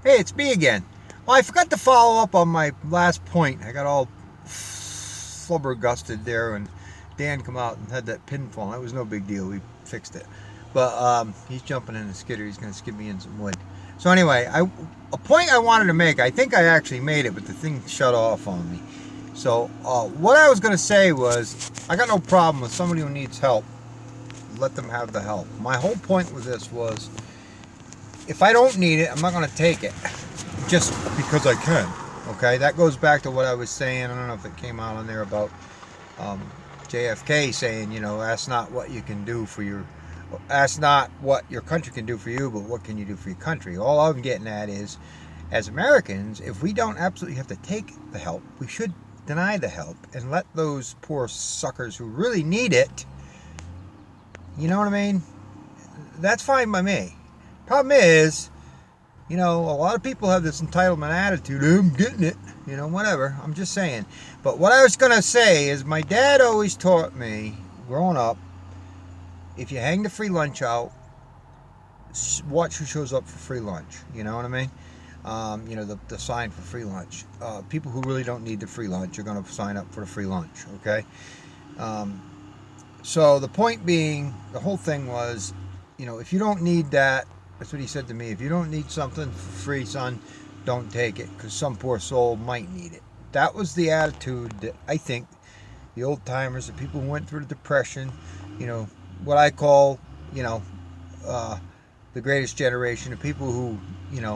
Hey, it's me again. Well, I forgot to follow up on my last point. I got all flubbergusted there when Dan come out and had that pinfall. That was no big deal. We fixed it. But he's jumping in the skidder. He's going to skid me in some wood. So anyway, a point I wanted to make. I think I actually made it, but the thing shut off on me. So what I was going to say was, I got no problem with somebody who needs help. Let them have the help. My whole point with this was, if I don't need it, I'm not going to take it just because I can. Okay, that goes back to what I was saying. I don't know if it came out on there about um, JFK saying, ask not what you can do for your, ask not what your country can do for you, but what can you do for your country. All I'm getting at is, as Americans, if we don't absolutely have to take the help, we should deny the help and let those poor suckers who really need it. You know what I mean? That's fine by me. Problem is, a lot of people have this entitlement attitude. I'm getting it, whatever. I'm just saying. But what I was going to say is, my dad always taught me, growing up, if you hang the free lunch out, watch who shows up for free lunch. You know what I mean? The sign for free lunch. People who really don't need the free lunch are going to sign up for the free lunch, okay? Um, so the point being, the whole thing was, if you don't need that, that's what he said to me. If you don't need something for free, son, don't take it, because some poor soul might need it. That was the attitude that I think the old timers, the people who went through the Depression, what I call, uh, the greatest generation, the people who,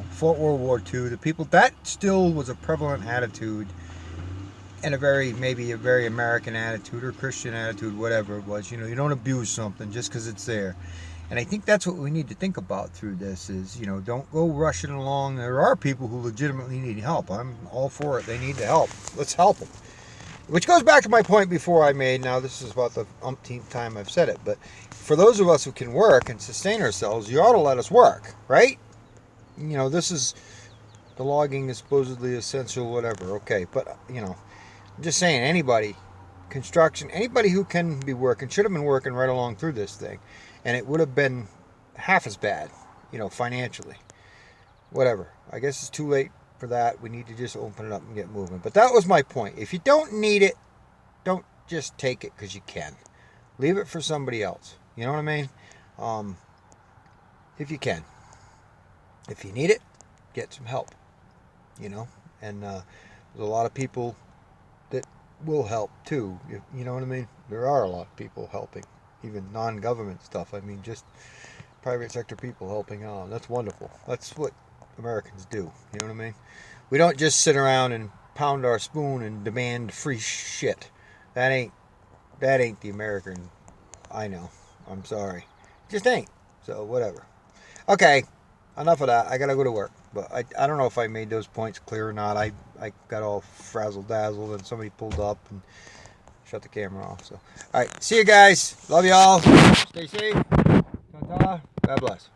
fought World War II, the people, that still was a prevalent attitude, and maybe a very American attitude or Christian attitude, whatever it was. You don't abuse something just because it's there. And I think that's what we need to think about through this is, don't go rushing along. There are people who legitimately need help. I'm all for it. They need the help. Let's help them. Which goes back to my point before I made. Now, this is about the umpteenth time I've said it. But for those of us who can work and sustain ourselves, you ought to let us work, right? This is, the logging is supposedly essential, whatever. Okay. But, I'm just saying, anybody, construction, anybody who can be working should have been working right along through this thing. And it would have been half as bad, financially. Whatever. I guess it's too late for that. We need to just open it up and get moving. But that was my point. If you don't need it, don't just take it because you can. Leave it for somebody else. You know what I mean? If you can. If you need it, get some help. And there's a lot of people that will help too. You know what I mean? There are a lot of people helping. Even non-government stuff. I mean, just private sector people helping out. That's wonderful. That's what Americans do. You know what I mean? We don't just sit around and pound our spoon and demand free shit. That ain't the American. I know. I'm sorry. It just ain't. So whatever. Okay. Enough of that. I gotta go to work. But I don't know if I made those points clear or not. I got all frazzled dazzled and somebody pulled up and shut the camera off. So, all right. See you guys. Love y'all. Stay safe. Ta-ta. God bless.